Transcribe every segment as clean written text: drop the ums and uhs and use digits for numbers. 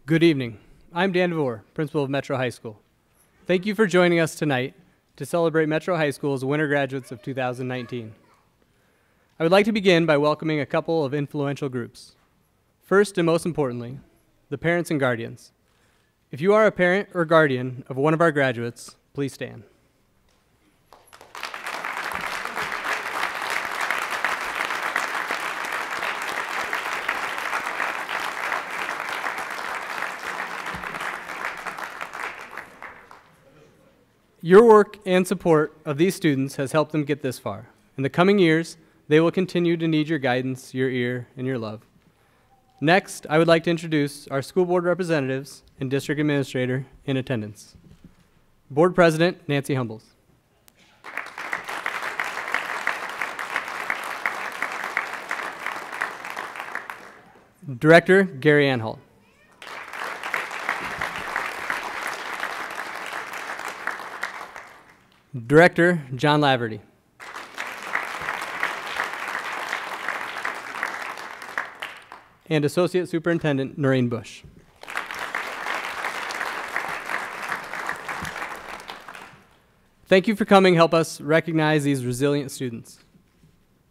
Good evening. I'm Dan Dvorak, principal of Metro High School. Thank you for joining us tonight to celebrate Metro High School's winter graduates of 2019. I would like to begin by welcoming a couple of influential groups. First and most importantly, the parents and guardians. If you are a parent or guardian of one of our graduates, please stand. Your work and support of these students has helped them get this far. In the coming years, they will continue to need your guidance, your ear, and your love. Next, I would like to introduce our school board representatives and district administrator in attendance. Board President Nancy Humbles. Director Gary Anhalt. Director John Laverty. And Associate Superintendent Noreen Bush. Thank you for coming. Help us recognize these resilient students.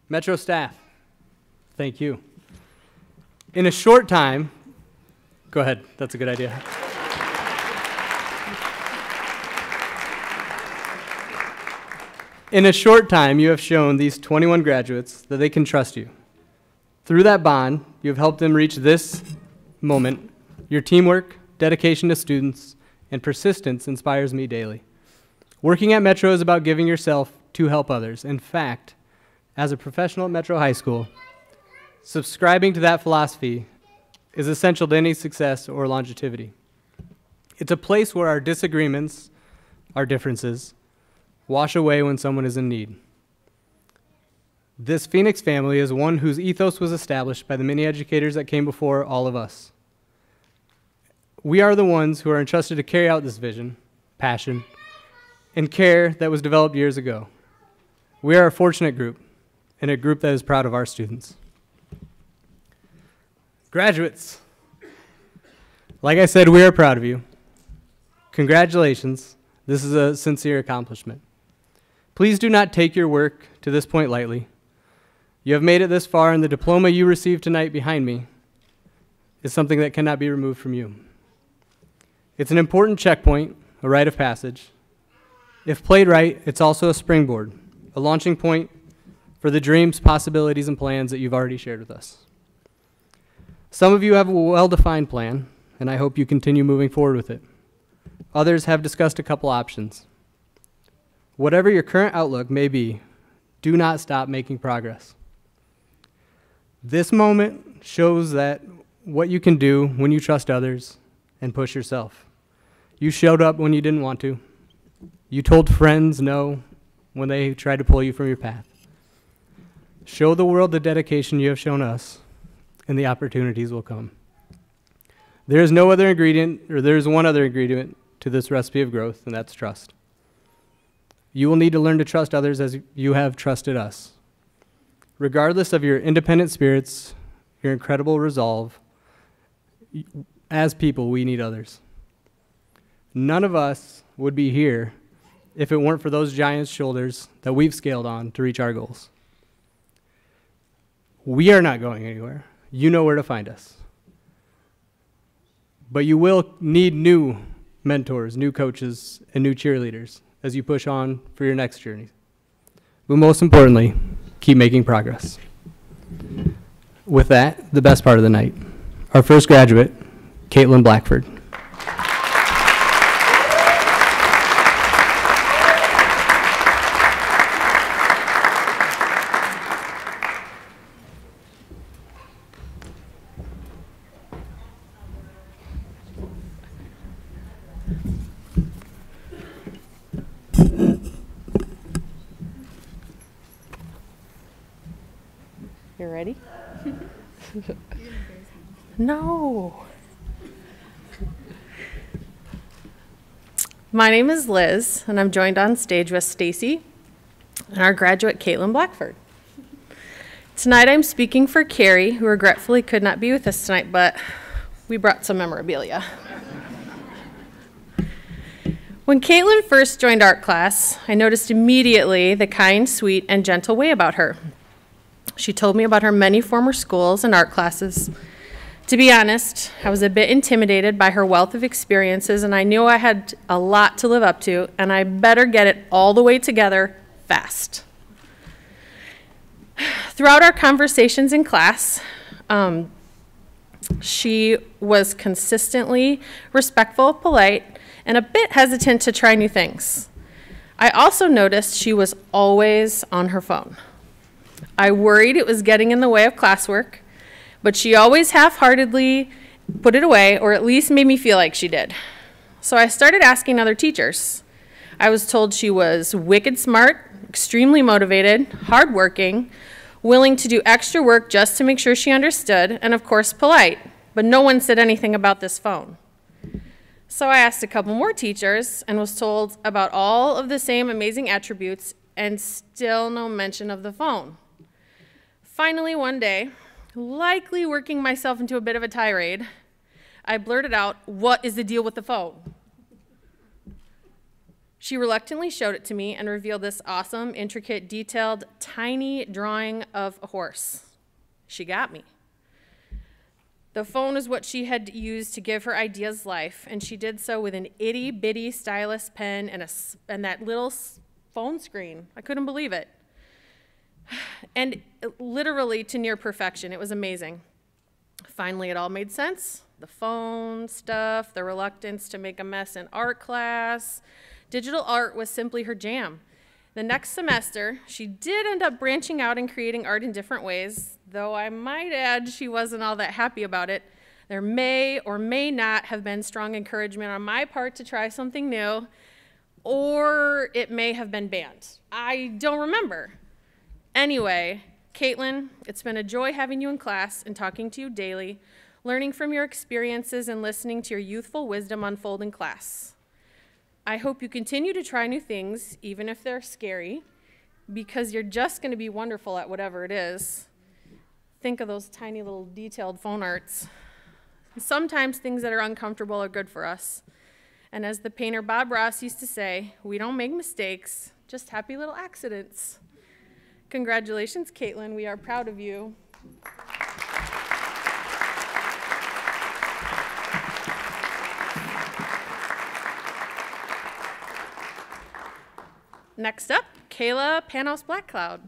Metro staff, thank you. In a short time, go ahead, that's a good idea. In a short time, you have shown these 21 graduates that they can trust you. Through that bond, you have helped them reach this moment. Your teamwork, dedication to students, and persistence inspires me daily. Working at Metro is about giving yourself to help others. In fact, as a professional at Metro High School, subscribing to that philosophy is essential to any success or longevity. It's a place where our disagreements, our differences, wash away when someone is in need. This Phoenix family is one whose ethos was established by the many educators that came before all of us. We are the ones who are entrusted to carry out this vision, passion, and care that was developed years ago. We are a fortunate group, and a group that is proud of our students. Graduates, like I said, we are proud of you. Congratulations. This is a sincere accomplishment. Please do not take your work to this point lightly. You have made it this far, and the diploma you received tonight behind me is something that cannot be removed from you. It's an important checkpoint, a rite of passage. If played right, it's also a springboard, a launching point for the dreams, possibilities, and plans that you've already shared with us. Some of you have a well-defined plan, and I hope you continue moving forward with it. Others have discussed a couple options. Whatever your current outlook may be, do not stop making progress. This moment shows that what you can do when you trust others and push yourself. You showed up when you didn't want to. You told friends no when they tried to pull you from your path. Show the world the dedication you have shown us, and the opportunities will come. There is no other ingredient, or there is one other ingredient to this recipe of growth, and that's trust. You will need to learn to trust others as you have trusted us. Regardless of your independent spirits, your incredible resolve, as people, we need others. None of us would be here if it weren't for those giants' shoulders that we've scaled on to reach our goals. We are not going anywhere. You know where to find us. But you will need new mentors, new coaches, and new cheerleaders as you push on for your next journey. But most importantly, keep making progress. With that, the best part of the night, our first graduate, Katelyn Blackford. You ready? No. My name is Liz, and I'm joined on stage with Stacy and our graduate, Katelyn Blackford. Tonight I'm speaking for Carrie, who regretfully could not be with us tonight, but we brought some memorabilia. When Katelyn first joined art class, I noticed immediately the kind, sweet, and gentle way about her. She told me about her many former schools and art classes. To be honest, I was a bit intimidated by her wealth of experiences, and I knew I had a lot to live up to, and I better get it all the way together fast. Throughout our conversations in class, she was consistently respectful, polite, and a bit hesitant to try new things. I also noticed she was always on her phone. I worried it was getting in the way of classwork, but she always half-heartedly put it away, or at least made me feel like she did. So I started asking other teachers. I was told she was wicked smart, extremely motivated, hardworking, willing to do extra work just to make sure she understood, and of course polite, but no one said anything about this phone. So I asked a couple more teachers and was told about all of the same amazing attributes and still no mention of the phone. Finally, one day, likely working myself into a bit of a tirade, I blurted out, "What is the deal with the phone?" She reluctantly showed it to me and revealed this awesome, intricate, detailed, tiny drawing of a horse. She got me. The phone is what she had used to give her ideas life, and she did so with an itty-bitty stylus pen and that little phone screen. I couldn't believe it. And literally to near perfection. It was amazing. Finally, it all made sense. The phone stuff, the reluctance to make a mess in art class. Digital art was simply her jam. The next semester, she did end up branching out and creating art in different ways, though I might add she wasn't all that happy about it. There may or may not have been strong encouragement on my part to try something new, or it may have been banned. I don't remember. Anyway, Katelyn, it's been a joy having you in class and talking to you daily, learning from your experiences and listening to your youthful wisdom unfold in class. I hope you continue to try new things, even if they're scary, because you're just going to be wonderful at whatever it is. Think of those tiny little detailed phone arts. Sometimes things that are uncomfortable are good for us. And as the painter Bob Ross used to say, we don't make mistakes, just happy little accidents. Congratulations, Katelyn. We are proud of you. Next up, Kayla Panos Black Cloud.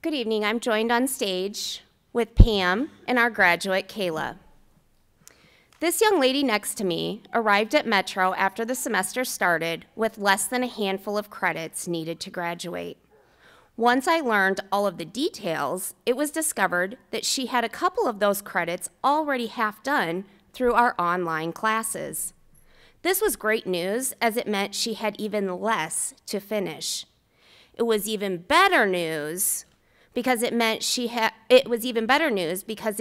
Good evening. I'm joined on stage with Pam and our graduate, Kayla. This young lady next to me arrived at Metro after the semester started with less than a handful of credits needed to graduate. Once I learned all of the details, it was discovered that she had a couple of those credits already half done through our online classes. This was great news, as it meant she had even less to finish. It was even better news because it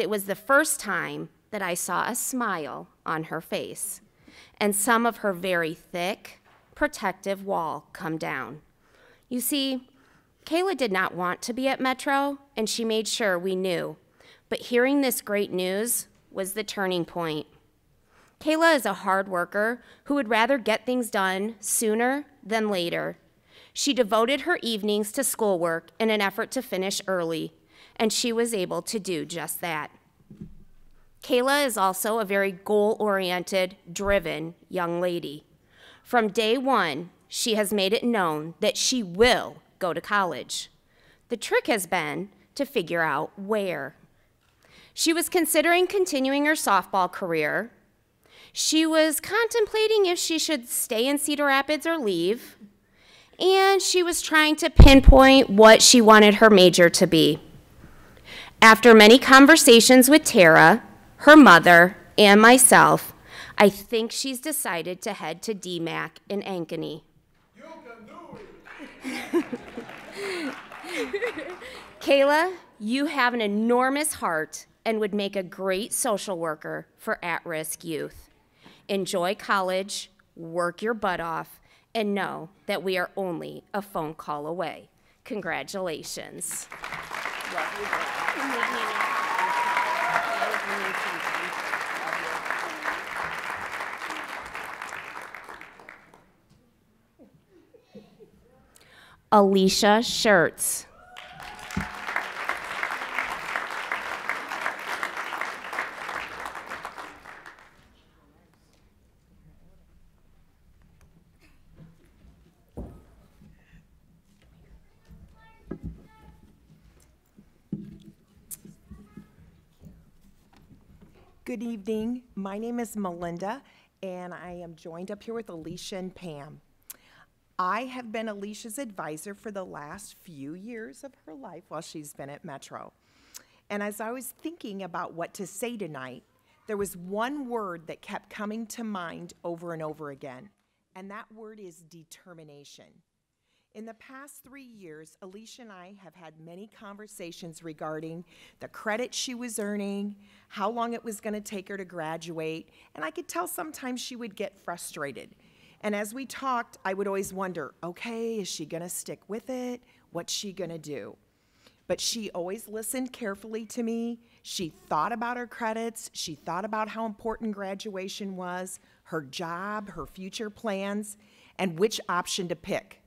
was the first time that I saw a smile on her face and some of her very thick, protective wall come down. You see, Kayla did not want to be at Metro, and she made sure we knew, but hearing this great news was the turning point. Kayla is a hard worker who would rather get things done sooner than later. She devoted her evenings to schoolwork in an effort to finish early, and she was able to do just that. Kayla is also a very goal-oriented, driven young lady. From day one, she has made it known that she will go to college. The trick has been to figure out where. She was considering continuing her softball career. She was contemplating if she should stay in Cedar Rapids or leave. And she was trying to pinpoint what she wanted her major to be. After many conversations with Tara, her mother, and myself, I think she's decided to head to DMAC in Ankeny. You can do it. Kayla, you have an enormous heart and would make a great social worker for at-risk youth. Enjoy college, work your butt off, and know that we are only a phone call away. Congratulations. Alicia Schertz. Good evening. My name is Melinda, and I am joined up here with Alicia and Pam. I have been Alicia's advisor for the last few years of her life while she's been at Metro. And as I was thinking about what to say tonight, there was one word that kept coming to mind over and over again, and that word is determination. In the past 3 years, Alicia and I have had many conversations regarding the credit she was earning, how long it was going to take her to graduate, and I could tell sometimes she would get frustrated. And as we talked, I would always wonder, okay, is she going to stick with it? What's she going to do? But she always listened carefully to me. She thought about her credits. She thought about how important graduation was, her job, her future plans, and which option to pick.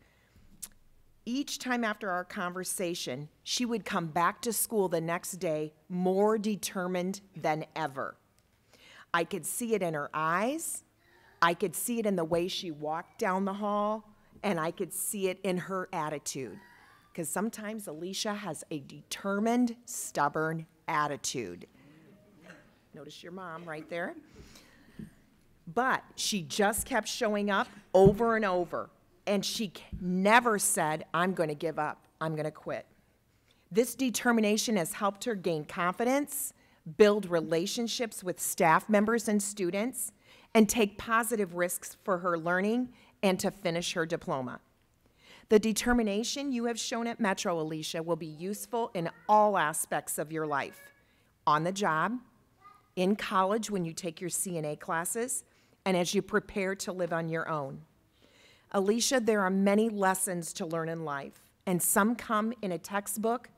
Each time after our conversation, she would come back to school the next day more determined than ever. I could see it in her eyes, I could see it in the way she walked down the hall, and I could see it in her attitude. Because sometimes Alicia has a determined, stubborn attitude. Notice your mom right there. But she just kept showing up over and over. And she never said, I'm going to give up, I'm going to quit. This determination has helped her gain confidence, build relationships with staff members and students, and take positive risks for her learning and to finish her diploma. The determination you have shown at Metro, Alicia, will be useful in all aspects of your life. On the job, in college when you take your CNA classes, and as you prepare to live on your own. Alicia, there are many lessons to learn in life, and some come in a textbook,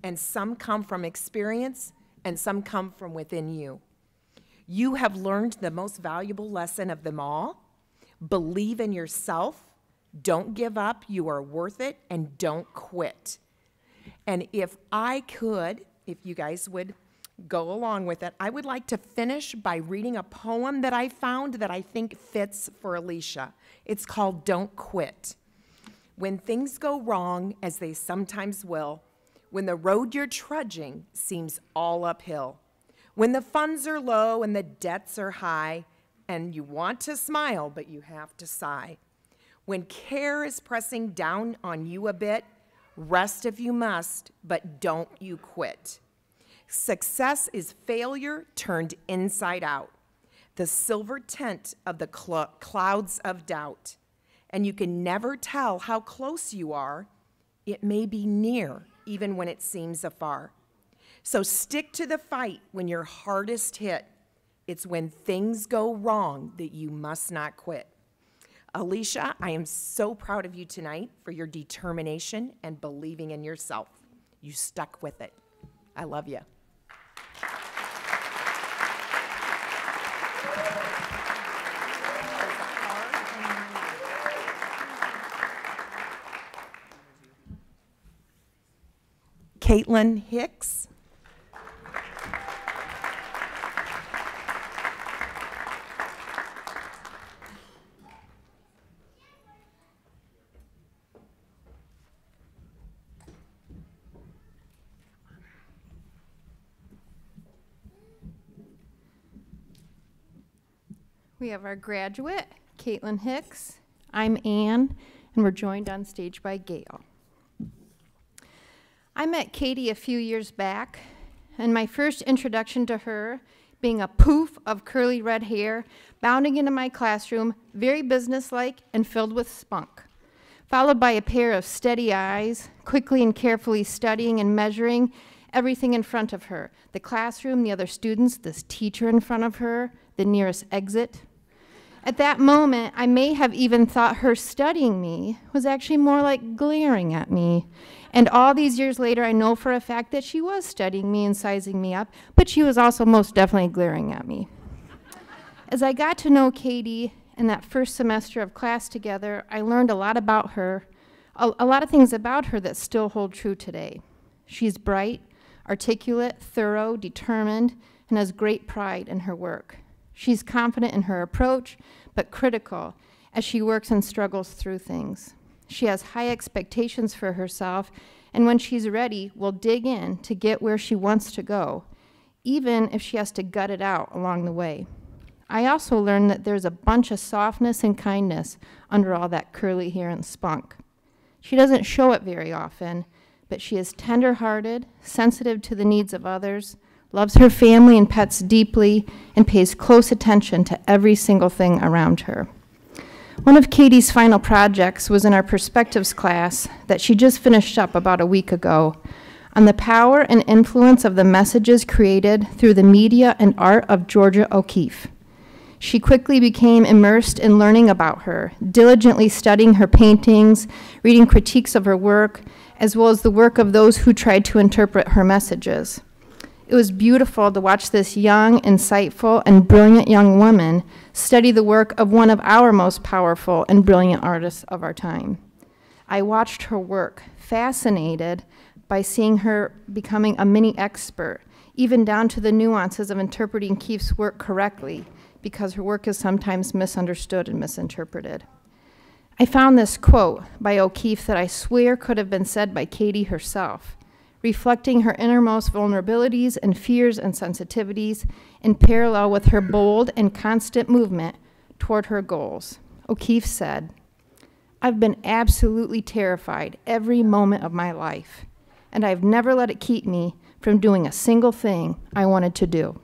and some come from experience, and some come from within you. You have learned the most valuable lesson of them all. Believe in yourself, don't give up, you are worth it, and don't quit. And if I could, if you guys would go along with it, I would like to finish by reading a poem that I found that I think fits for Alicia. It's called Don't Quit. When things go wrong, as they sometimes will, when the road you're trudging seems all uphill, when the funds are low and the debts are high, and you want to smile, but you have to sigh, when care is pressing down on you a bit, rest if you must, but don't you quit. Success is failure turned inside out, the silver tint of the clouds of doubt. And you can never tell how close you are. It may be near, even when it seems afar. So stick to the fight when you're hardest hit. It's when things go wrong that you must not quit. Alicia, I am so proud of you tonight for your determination and believing in yourself. You stuck with it. I love you. Katelyn Hicks. We have our graduate, Katelyn Hicks. I'm Ann, and we're joined on stage by Gail. I met Katie a few years back, and my first introduction to her being a poof of curly red hair, bounding into my classroom, very businesslike and filled with spunk, followed by a pair of steady eyes, quickly and carefully studying and measuring everything in front of her, the classroom, the other students, this teacher in front of her, the nearest exit. At that moment, I may have even thought her studying me was actually more like glaring at me. And all these years later, I know for a fact that she was studying me and sizing me up, but she was also most definitely glaring at me. As I got to know Katie in that first semester of class together, I learned a lot about her, a lot of things about her that still hold true today. She's bright, articulate, thorough, determined, and has great pride in her work. She's confident in her approach, but critical as she works and struggles through things. She has high expectations for herself, and when she's ready, will dig in to get where she wants to go, even if she has to gut it out along the way. I also learned that there's a bunch of softness and kindness under all that curly hair and spunk. She doesn't show it very often, but she is tender-hearted, sensitive to the needs of others, loves her family and pets deeply, and pays close attention to every single thing around her. One of Katie's final projects was in our perspectives class that she just finished up about a week ago on the power and influence of the messages created through the media and art of Georgia O'Keeffe. She quickly became immersed in learning about her, diligently studying her paintings, reading critiques of her work, as well as the work of those who tried to interpret her messages. It was beautiful to watch this young, insightful, and brilliant young woman study the work of one of our most powerful and brilliant artists of our time. I watched her work, fascinated by seeing her becoming a mini expert, even down to the nuances of interpreting Keefe's work correctly, because her work is sometimes misunderstood and misinterpreted. I found this quote by O'Keeffe that I swear could have been said by Katie herself, reflecting her innermost vulnerabilities and fears and sensitivities in parallel with her bold and constant movement toward her goals. O'Keeffe said, "I've been absolutely terrified every moment of my life, and I've never let it keep me from doing a single thing I wanted to do."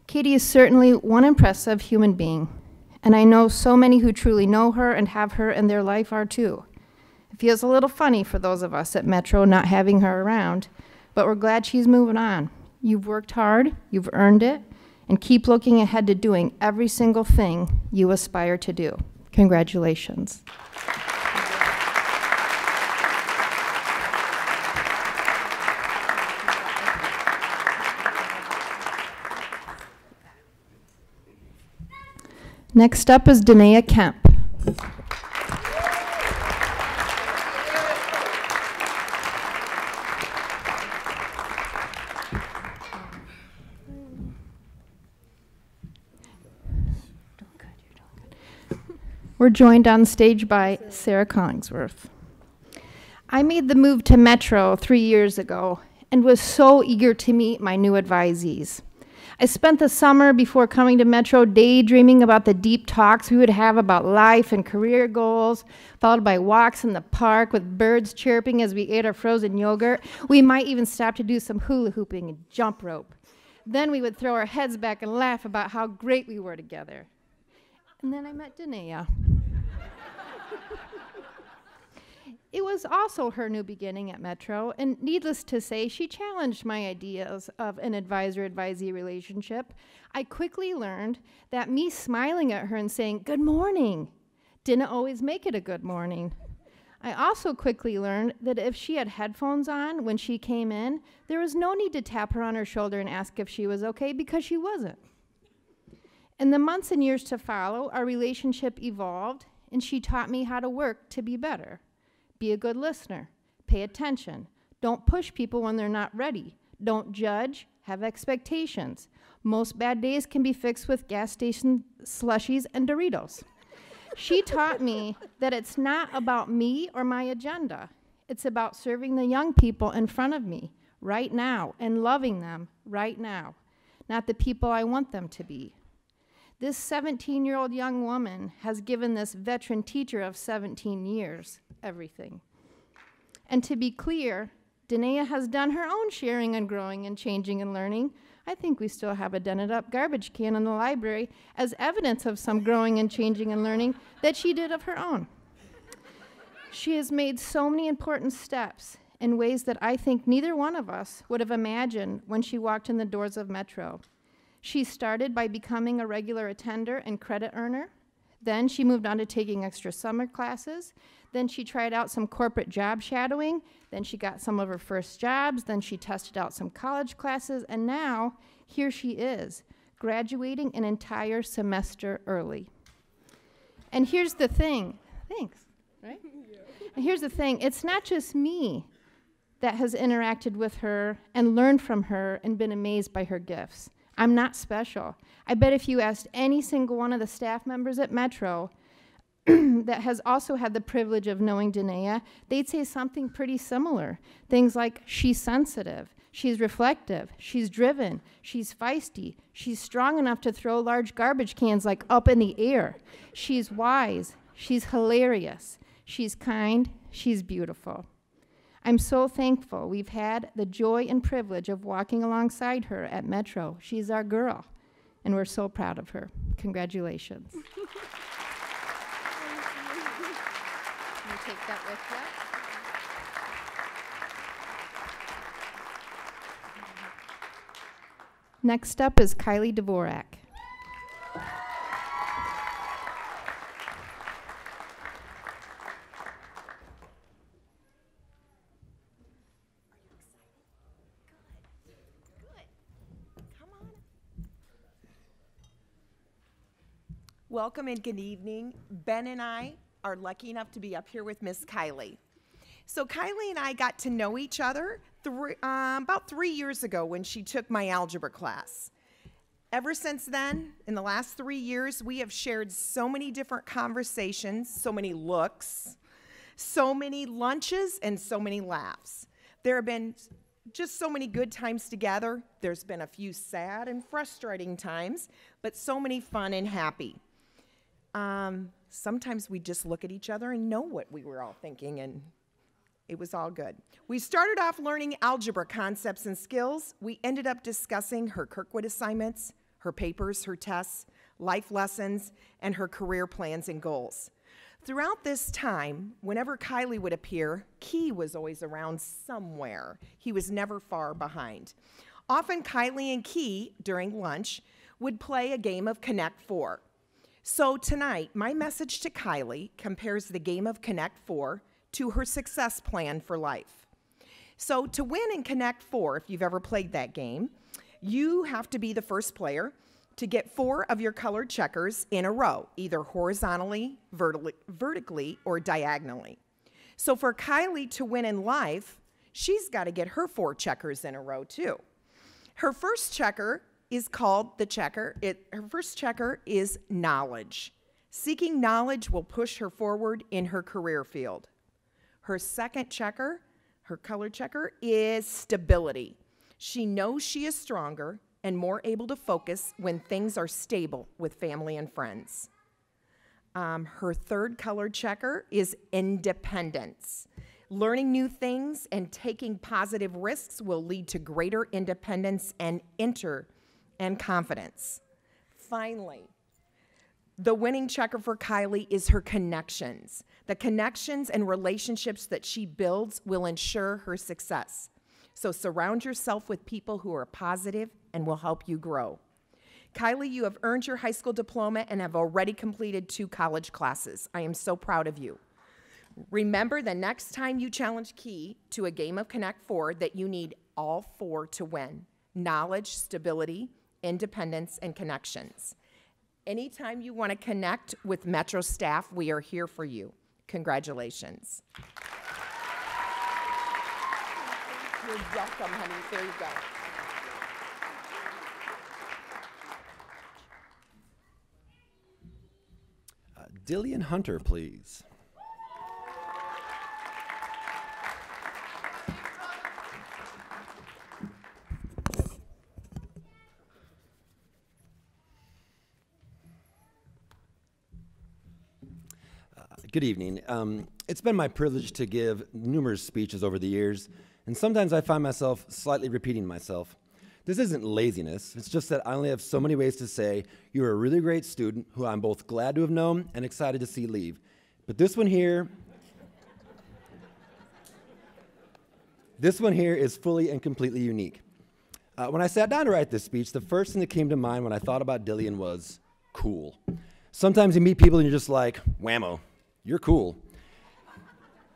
Katie is certainly one impressive human being, and I know so many who truly know her and have her in their life are too. It feels a little funny for those of us at Metro not having her around, but we're glad she's moving on. You've worked hard, you've earned it, and keep looking ahead to doing every single thing you aspire to do. Congratulations. Next up is Danae Kemp. We're joined on stage by Sara Cogsworth. I made the move to Metro 3 years ago and was so eager to meet my new advisees. I spent the summer before coming to Metro daydreaming about the deep talks we would have about life and career goals, followed by walks in the park with birds chirping as we ate our frozen yogurt. We might even stop to do some hula hooping and jump rope. Then we would throw our heads back and laugh about how great we were together. And then I met Danae. It was also her new beginning at Metro, and needless to say, she challenged my ideas of an advisor-advisee relationship. I quickly learned that me smiling at her and saying, "Good morning," didn't always make it a good morning. I also quickly learned that if she had headphones on when she came in, there was no need to tap her on her shoulder and ask if she was okay, because she wasn't. In the months and years to follow, our relationship evolved, and she taught me how to work to be better. Be a good listener. Pay attention. Don't push people when they're not ready. Don't judge. Have expectations. Most bad days can be fixed with gas station slushies and Doritos. She taught me that it's not about me or my agenda. It's about serving the young people in front of me right now and loving them right now, not the people I want them to be. This 17-year-old young woman has given this veteran teacher of 17 years everything. And to be clear, Danae has done her own sharing and growing and changing and learning, I think we still have a dented up garbage can in the library as evidence of some growing and changing and learning that she did of her own. She has made so many important steps in ways that I think neither one of us would have imagined when she walked in the doors of Metro. She started by becoming a regular attender and credit earner. Then she moved on to taking extra summer classes. Then she tried out some corporate job shadowing. Then she got some of her first jobs. Then she tested out some college classes. And now, here she is, graduating an entire semester early. And here's the thing. Thanks, right? And here's the thing. It's not just me that has interacted with her and learned from her and been amazed by her gifts. I'm not special. I bet if you asked any single one of the staff members at Metro that has also had the privilege of knowing Danae, they'd say something pretty similar. Things like, she's sensitive, she's reflective, she's driven, she's feisty, she's strong enough to throw large garbage cans like up in the air, she's wise, she's hilarious, she's kind, she's beautiful. I'm so thankful we've had the joy and privilege of walking alongside her at Metro. She's our girl, and we're so proud of her. Congratulations. You take that with you. Next up is Kylie Dvorak. Welcome and good evening. Ben and I are lucky enough to be up here with Miss Kylie. So Kylie and I got to know each other about 3 years ago when she took my algebra class. Ever since then, in the last 3 years, we have shared so many different conversations, so many looks, so many lunches, and so many laughs. There have been just so many good times together. There's been a few sad and frustrating times, but so many fun and happy. Sometimes we just look at each other and know what we were all thinking, and it was all good. We started off learning algebra concepts and skills. We ended up discussing her Kirkwood assignments, her papers, her tests, life lessons, and her career plans and goals. Throughout this time, whenever Kylie would appear, Key was always around somewhere. He was never far behind. Often Kylie and Key, during lunch, would play a game of Connect Four. So tonight, my message to Kylie compares the game of Connect Four to her success plan for life. So to win in Connect Four, if you've ever played that game, you have to be the first player to get 4 of your colored checkers in a row, either horizontally, vertically, or diagonally. So for Kylie to win in life, she's got to get her 4 checkers in a row too. Her first checker is called the checker. Her first checker is knowledge. Seeking knowledge will push her forward in her career field. Her second checker, her colored checker, is stability. She knows she is stronger and more able to focus when things are stable with family and friends. Her third colored checker is independence. Learning new things and taking positive risks will lead to greater independence and confidence. Finally, the winning checker for Kylie is her connections. The connections and relationships that she builds will ensure her success. So surround yourself with people who are positive and will help you grow. Kylie, you have earned your high school diploma and have already completed 2 college classes. I am so proud of you. Remember the next time you challenge Key to a game of Connect Four that you need all 4 to win: knowledge, stability, independence, and connections. Anytime you want to connect with Metro staff, we are here for you. Congratulations. You're welcome, honey. There you go. Dillion Hunter, please. Good evening. It's been my privilege to give numerous speeches over the years, and sometimes I find myself slightly repeating myself. This isn't laziness. It's just that I only have so many ways to say you're a really great student who I'm both glad to have known and excited to see leave. But this one here is fully and completely unique. When I sat down to write this speech, the first thing that came to mind when I thought about Dillion was cool. Sometimes you meet people and you're just like, whammo, you're cool.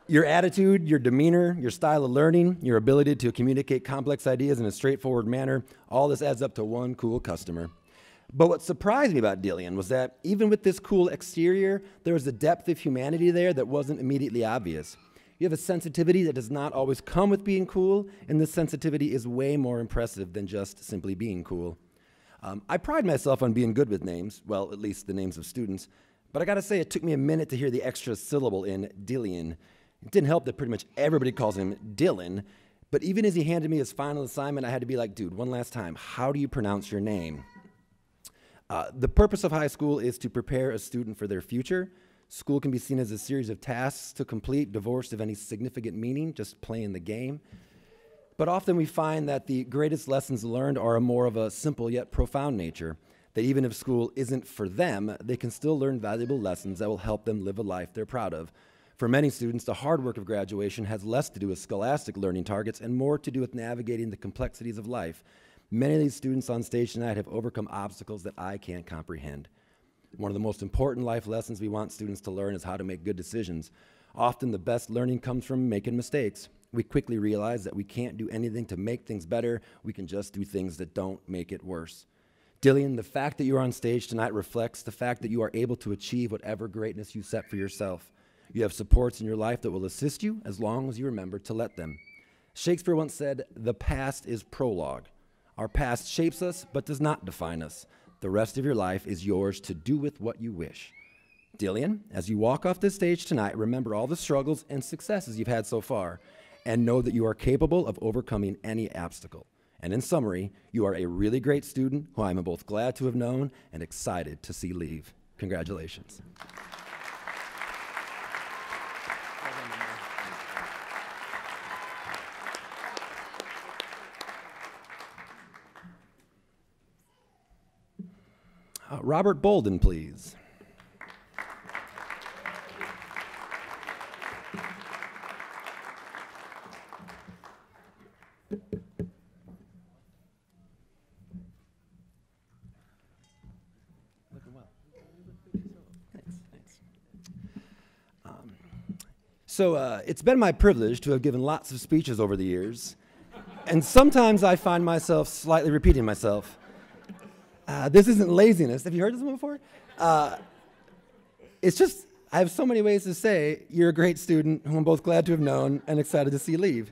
Your attitude, your demeanor, your style of learning, your ability to communicate complex ideas in a straightforward manner, all this adds up to one cool customer. But what surprised me about Dillion was that even with this cool exterior, there was a depth of humanity there that wasn't immediately obvious. You have a sensitivity that does not always come with being cool, and this sensitivity is way more impressive than just simply being cool. I pride myself on being good with names, well, at least the names of students, but I gotta say it took me a minute to hear the extra syllable in Dillion. It didn't help that pretty much everybody calls him Dylan, but even as he handed me his final assignment, I had to be like, dude, one last time, how do you pronounce your name? The purpose of high school is to prepare a student for their future. School can be seen as a series of tasks to complete, divorced of any significant meaning, just playing the game. But often we find that the greatest lessons learned are more of a simple yet profound nature, that even if school isn't for them, they can still learn valuable lessons that will help them live a life they're proud of. For many students, the hard work of graduation has less to do with scholastic learning targets and more to do with navigating the complexities of life. Many of these students on stage tonight have overcome obstacles that I can't comprehend. One of the most important life lessons we want students to learn is how to make good decisions. Often the best learning comes from making mistakes. We quickly realize that we can't do anything to make things better. We can just do things that don't make it worse. Dillion, the fact that you're on stage tonight reflects the fact that you are able to achieve whatever greatness you set for yourself. You have supports in your life that will assist you as long as you remember to let them. Shakespeare once said, "The past is prologue." Our past shapes us, but does not define us. The rest of your life is yours to do with what you wish. Dillion, as you walk off this stage tonight, remember all the struggles and successes you've had so far, and know that you are capable of overcoming any obstacle. And in summary, you are a really great student who I am both glad to have known and excited to see leave. Congratulations. Robert Bolden, please. Looking well. Thanks. It's been my privilege to have given lots of speeches over the years, and sometimes I find myself slightly repeating myself. This isn't laziness. Have you heard this one before? It's just, I have so many ways to say, you're a great student who I'm both glad to have known and excited to see leave.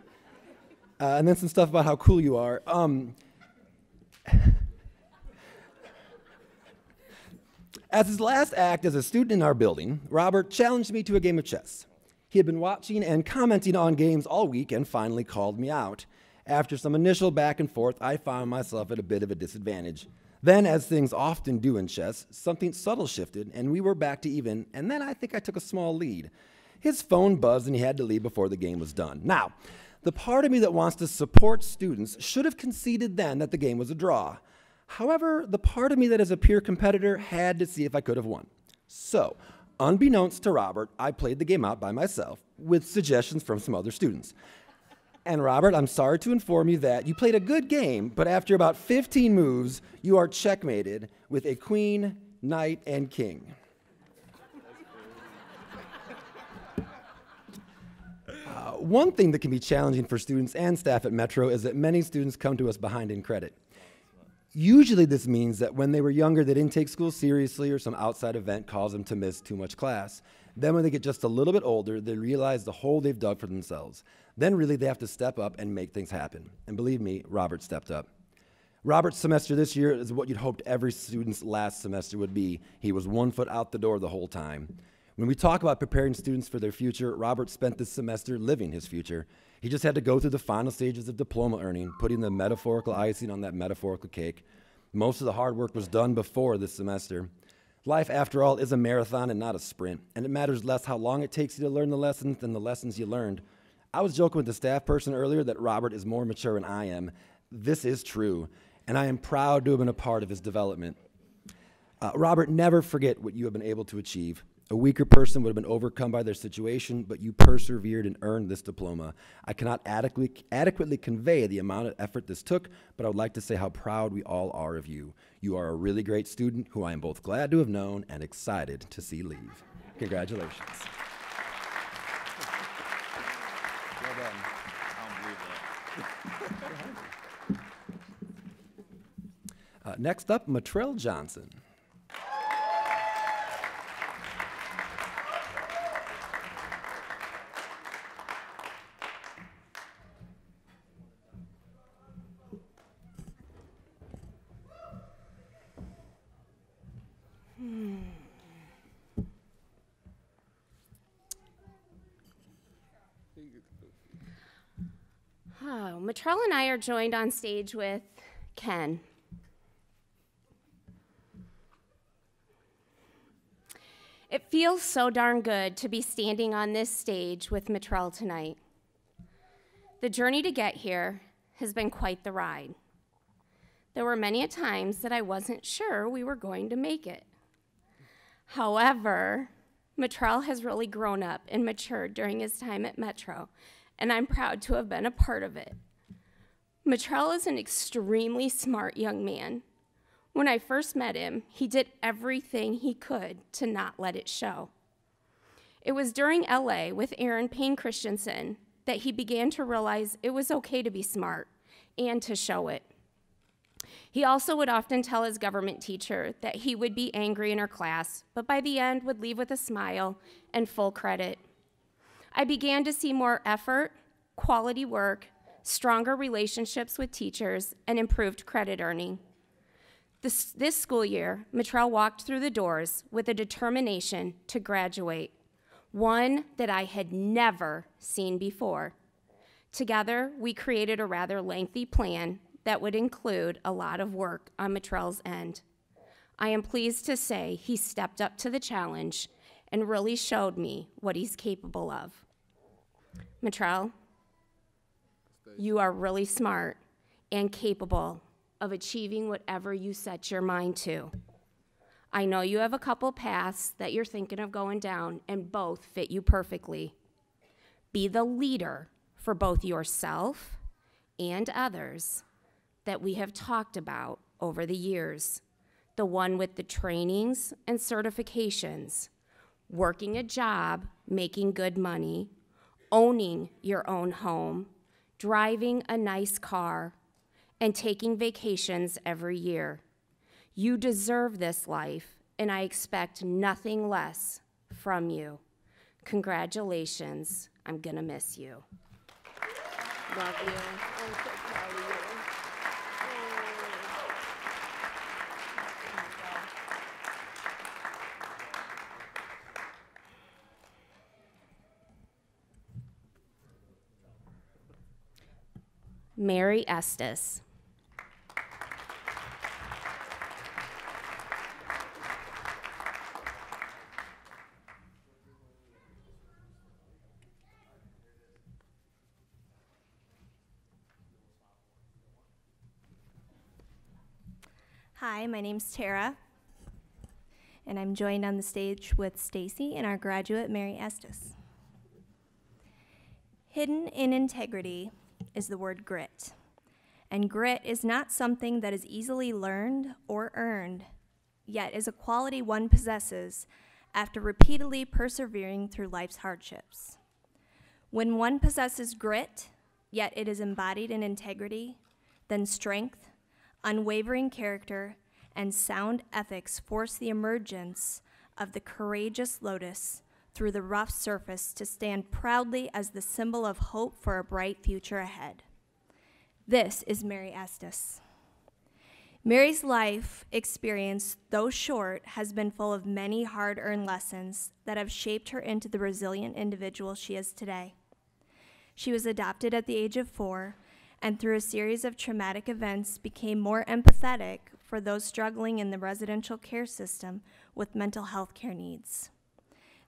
And then some stuff about how cool you are. As his last act as a student in our building, Robert challenged me to a game of chess. He had been watching and commenting on games all week and finally called me out. After some initial back and forth, I found myself at a bit of a disadvantage. Then, as things often do in chess, something subtle shifted, and we were back to even, and then I think I took a small lead. His phone buzzed, and he had to leave before the game was done. Now, the part of me that wants to support students should have conceded then that the game was a draw. However, the part of me that is a peer competitor had to see if I could have won. So, unbeknownst to Robert, I played the game out by myself, with suggestions from some other students. And Robert, I'm sorry to inform you that you played a good game, but after about 15 moves, you are checkmated with a queen, knight, and king. One thing that can be challenging for students and staff at Metro is that many students come to us behind in credit. Usually this means that when they were younger, they didn't take school seriously or some outside event caused them to miss too much class. Then when they get just a little bit older, they realize the hole they've dug for themselves. Then really they have to step up and make things happen. And believe me, Robert stepped up. Robert's semester this year is what you'd hoped every student's last semester would be. He was 1 foot out the door the whole time. When we talk about preparing students for their future, Robert spent this semester living his future. He just had to go through the final stages of diploma earning, putting the metaphorical icing on that metaphorical cake. Most of the hard work was done before this semester. Life, after all, is a marathon and not a sprint, and it matters less how long it takes you to learn the lessons than the lessons you learned. I was joking with the staff person earlier that Robert is more mature than I am. This is true. and I am proud to have been a part of his development. Robert, never forget what you have been able to achieve. A weaker person would have been overcome by their situation, but you persevered and earned this diploma. I cannot adequately convey the amount of effort this took, but I would like to say how proud we all are of you. You are a really great student who I am both glad to have known and excited to see leave. Congratulations. Well done. Next up, Matrell Johnson. Oh, Matrell and I are joined on stage with Ken. It feels so darn good to be standing on this stage with Matrell tonight. The journey to get here has been quite the ride. There were many a times that I wasn't sure we were going to make it. However, Matrell has really grown up and matured during his time at Metro, and I'm proud to have been a part of it. Matrell is an extremely smart young man. When I first met him, he did everything he could to not let it show. It was during LA with Aaron Payne Christensen that he began to realize it was okay to be smart and to show it. He also would often tell his government teacher that he would be angry in her class, but by the end would leave with a smile and full credit. I began to see more effort, quality work, stronger relationships with teachers, and improved credit earning. This school year, Matrell walked through the doors with a determination to graduate, one that I had never seen before. Together, we created a rather lengthy plan that would include a lot of work on Matrell's end. I am pleased to say he stepped up to the challenge and really showed me what he's capable of. Matrell, you are really smart and capable of achieving whatever you set your mind to. I know you have a couple paths that you're thinking of going down, and both fit you perfectly. Be the leader for both yourself and others that we have talked about over the years. The one with the trainings and certifications, working a job, making good money, owning your own home, driving a nice car, and taking vacations every year. You deserve this life, and I expect nothing less from you. Congratulations. I'm gonna miss you. Love you. I'm so proud of you. Mary Estes. Hi, my name's Tara, and I'm joined on the stage with Stacy and our graduate, Mary Estes. Hidden in integrity is the word grit, and grit is not something that is easily learned or earned, yet is a quality one possesses after repeatedly persevering through life's hardships. When one possesses grit, yet it is embodied in integrity, then strength, unwavering character, and sound ethics force the emergence of the courageous lotus through the rough surface to stand proudly as the symbol of hope for a bright future ahead. This is Mary Estes. Mary's life experience, though short, has been full of many hard-earned lessons that have shaped her into the resilient individual she is today. She was adopted at the age of 4, and through a series of traumatic events became more empathetic for those struggling in the residential care system with mental health care needs.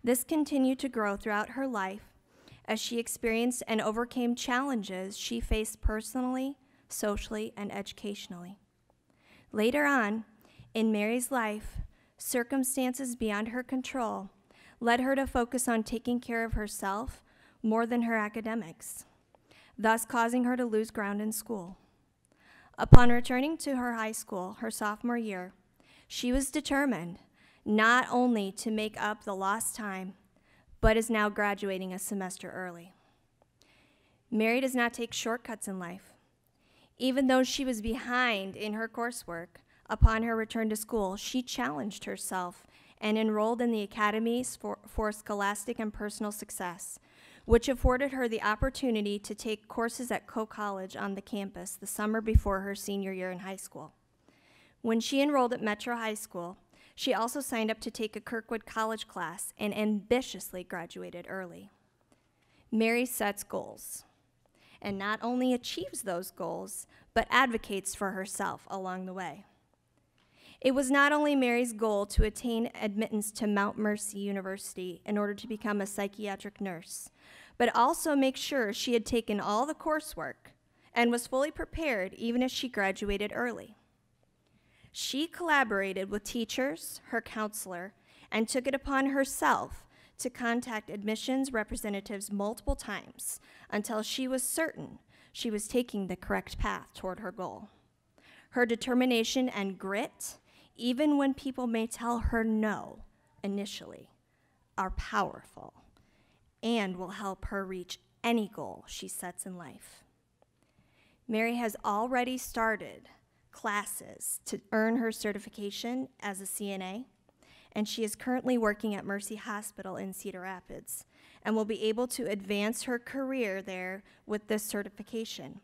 This continued to grow throughout her life as she experienced and overcame challenges she faced personally, socially, and educationally. Later on, in Mary's life, circumstances beyond her control led her to focus on taking care of herself more than her academics, thus causing her to lose ground in school. Upon returning to her high school her sophomore year, she was determined not only to make up the lost time, but is now graduating a semester early. Mary does not take shortcuts in life. Even though she was behind in her coursework, upon her return to school, she challenged herself and enrolled in the Academies for Scholastic and Personal Success, which afforded her the opportunity to take courses at Coe College on the campus the summer before her senior year in high school. When she enrolled at Metro High School, she also signed up to take a Kirkwood College class and ambitiously graduated early. Mary sets goals and not only achieves those goals, but advocates for herself along the way. It was not only Mary's goal to attain admittance to Mount Mercy University in order to become a psychiatric nurse, but also make sure she had taken all the coursework and was fully prepared even as she graduated early. She collaborated with teachers, her counselor, and took it upon herself to contact admissions representatives multiple times until she was certain she was taking the correct path toward her goal. Her determination and grit, even when people may tell her no initially, are powerful and will help her reach any goal she sets in life. Mary has already started classes to earn her certification as a CNA, and she is currently working at Mercy Hospital in Cedar Rapids and will be able to advance her career there with this certification,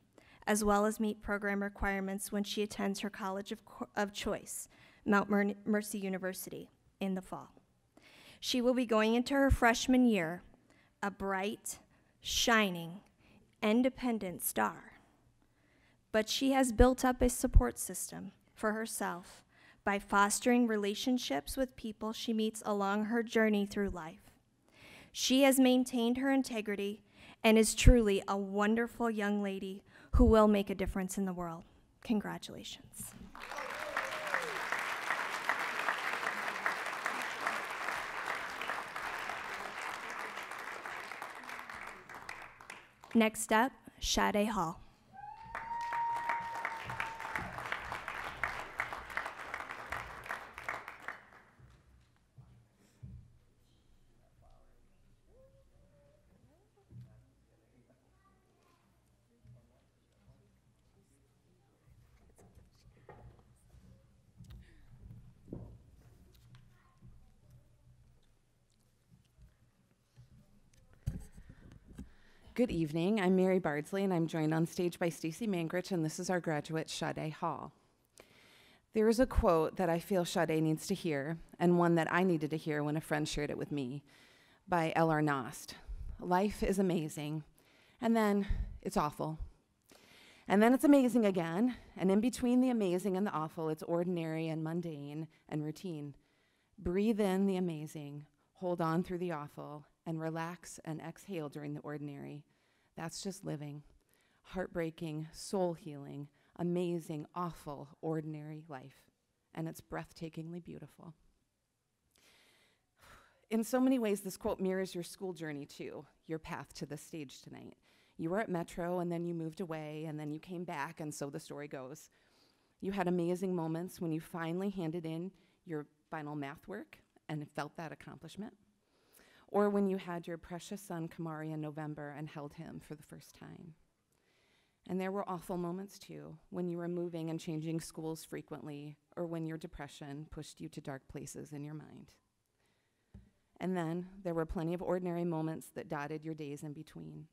as well as meet program requirements when she attends her college of choice, Mount Mercy University, in the fall. She will be going into her freshman year, a bright, shining, independent star. But she has built up a support system for herself by fostering relationships with people she meets along her journey through life. She has maintained her integrity and is truly a wonderful young lady who will make a difference in the world. Congratulations. Next up, Sade Hall. Good evening. I'm Mary Bardsley, and I'm joined on stage by Stacey Mangrich, and this is our graduate, Sade Hall. There is a quote that I feel Sade needs to hear, and one that I needed to hear when a friend shared it with me, by L.R. Nost. Life is amazing, and then it's awful. And then it's amazing again, and in between the amazing and the awful, it's ordinary and mundane and routine. Breathe in the amazing, hold on through the awful, and relax and exhale during the ordinary. That's just living. Heartbreaking, soul healing, amazing, awful, ordinary life. And it's breathtakingly beautiful. In so many ways, this quote mirrors your school journey too, your path to the stage tonight. You were at Metro, and then you moved away, and then you came back, and so the story goes. You had amazing moments when you finally handed in your final math work and felt that accomplishment. Or when you had your precious son Kamari in November and held him for the first time. And there were awful moments too, when you were moving and changing schools frequently, or when your depression pushed you to dark places in your mind. And then there were plenty of ordinary moments that dotted your days in between.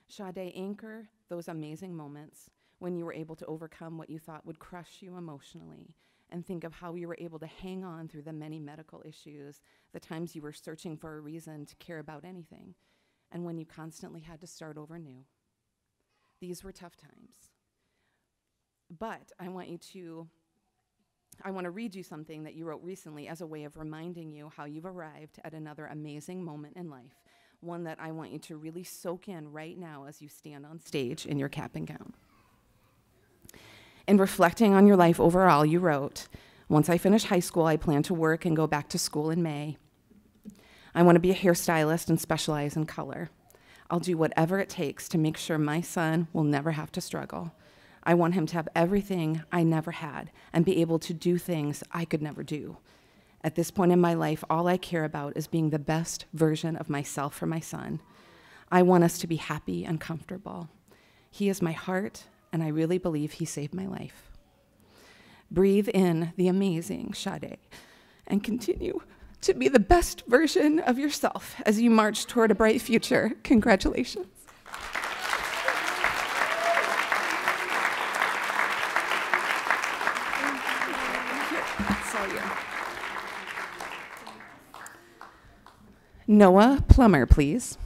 Sade, anchor those amazing moments when you were able to overcome what you thought would crush you emotionally, and think of how you were able to hang on through the many medical issues, the times you were searching for a reason to care about anything, and when you constantly had to start over new. These were tough times. But I want to read you something that you wrote recently as a way of reminding you how you've arrived at another amazing moment in life, one that I want you to really soak in right now as you stand on stage in your cap and gown. In reflecting on your life overall, you wrote, "Once I finish high school, I plan to work and go back to school in May. I want to be a hairstylist and specialize in color. I'll do whatever it takes to make sure my son will never have to struggle. I want him to have everything I never had and be able to do things I could never do. At this point in my life, all I care about is being the best version of myself for my son. I want us to be happy and comfortable. He is my heart, and I really believe he saved my life." Breathe in the amazing Sade and continue to be the best version of yourself as you march toward a bright future. Congratulations. Noah Plummer, please.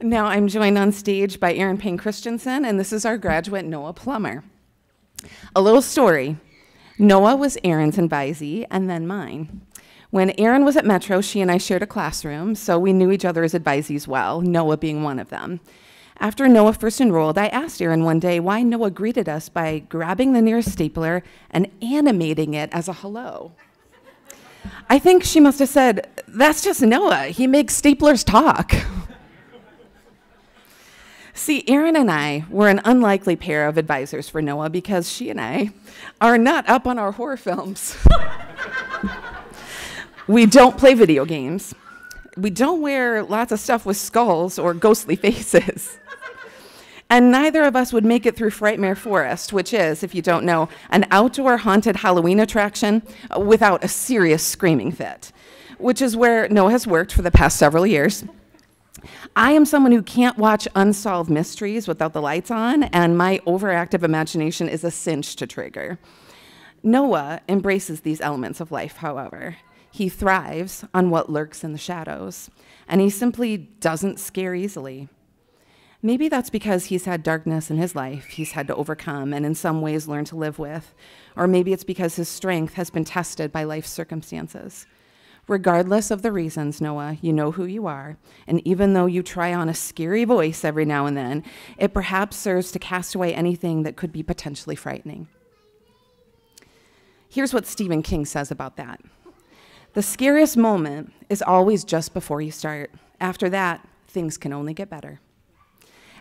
Now I'm joined on stage by Aaron Payne Christensen, and this is our graduate, Noah Plummer. A little story. Noah was Aaron's advisee and then mine. When Aaron was at Metro, she and I shared a classroom, so we knew each other as advisees well, Noah being one of them. After Noah first enrolled, I asked Aaron one day why Noah greeted us by grabbing the nearest stapler and animating it as a hello. I think she must have said, "That's just Noah. He makes staplers talk." See, Aaron and I were an unlikely pair of advisors for Noah because she and I are not up on our horror films. We don't play video games. We don't wear lots of stuff with skulls or ghostly faces. And neither of us would make it through Frightmare Forest, which is, if you don't know, an outdoor haunted Halloween attraction without a serious screaming fit, which is where Noah has worked for the past several years. I am someone who can't watch unsolved mysteries without the lights on, and my overactive imagination is a cinch to trigger. Noah embraces these elements of life, however. He thrives on what lurks in the shadows, and he simply doesn't scare easily. Maybe that's because he's had darkness in his life he's had to overcome and in some ways learn to live with, or maybe it's because his strength has been tested by life's circumstances. Regardless of the reasons, Noah, you know who you are, and even though you try on a scary voice every now and then, it perhaps serves to cast away anything that could be potentially frightening. Here's what Stephen King says about that. The scariest moment is always just before you start. After that, things can only get better.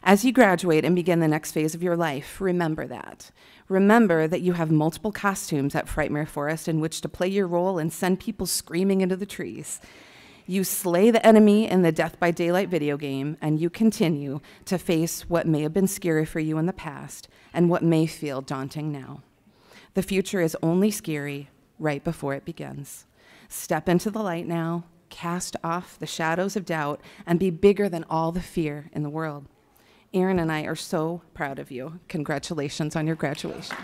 As you graduate and begin the next phase of your life, remember that. Remember that you have multiple costumes at Frightmare Forest in which to play your role and send people screaming into the trees. You slay the enemy in the Death by Daylight video game, and you continue to face what may have been scary for you in the past and what may feel daunting now. The future is only scary right before it begins. Step into the light now, cast off the shadows of doubt, and be bigger than all the fear in the world. Aaron and I are so proud of you. Congratulations on your graduation.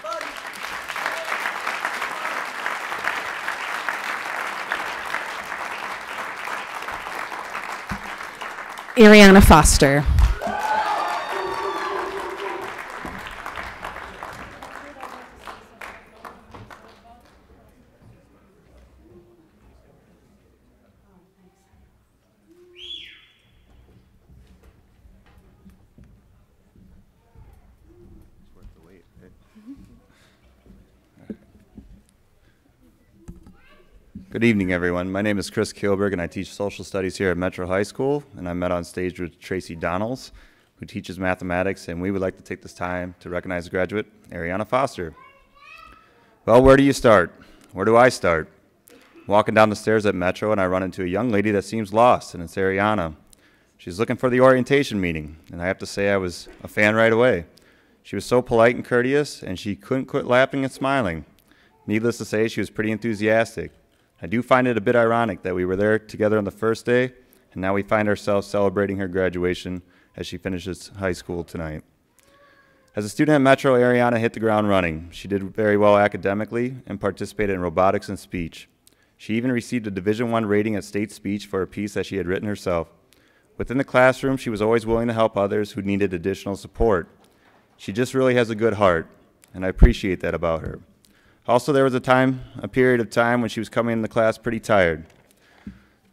Ariana Foster. Good evening, everyone. My name is Chris Kilberg, and I teach social studies here at Metro High School, and I'm met on stage with Tracy Donnells, who teaches mathematics, and we would like to take this time to recognize graduate Ariana Foster. Well, where do you start? Where do I start? Walking down the stairs at Metro, and I run into a young lady that seems lost, and it's Ariana. She's looking for the orientation meeting, and I have to say I was a fan right away. She was so polite and courteous, and she couldn't quit laughing and smiling. Needless to say, she was pretty enthusiastic. I do find it a bit ironic that we were there together on the first day, and now we find ourselves celebrating her graduation as she finishes high school tonight. As a student at Metro, Ariana hit the ground running. She did very well academically and participated in robotics and speech. She even received a Division I rating at State Speech for a piece that she had written herself. Within the classroom, she was always willing to help others who needed additional support. She just really has a good heart, and I appreciate that about her. Also, there was a period of time when she was coming into class pretty tired.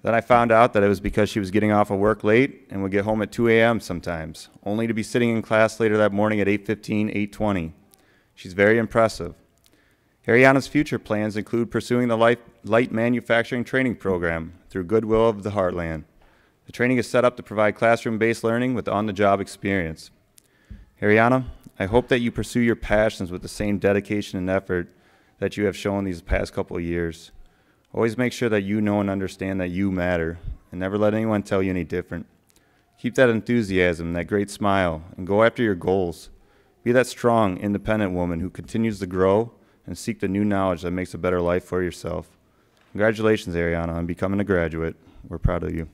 Then I found out that it was because she was getting off of work late and would get home at 2 a.m. sometimes, only to be sitting in class later that morning at 8:15, 8:20. She's very impressive. Ariana's future plans include pursuing the light manufacturing training program through Goodwill of the Heartland. The training is set up to provide classroom-based learning with on-the-job experience. Ariana, I hope that you pursue your passions with the same dedication and effort that you have shown these past couple of years. Always make sure that you know and understand that you matter, and never let anyone tell you any different. Keep that enthusiasm, that great smile, and go after your goals. Be that strong, independent woman who continues to grow and seek the new knowledge that makes a better life for yourself. Congratulations, Ariana, on becoming a graduate. We're proud of you.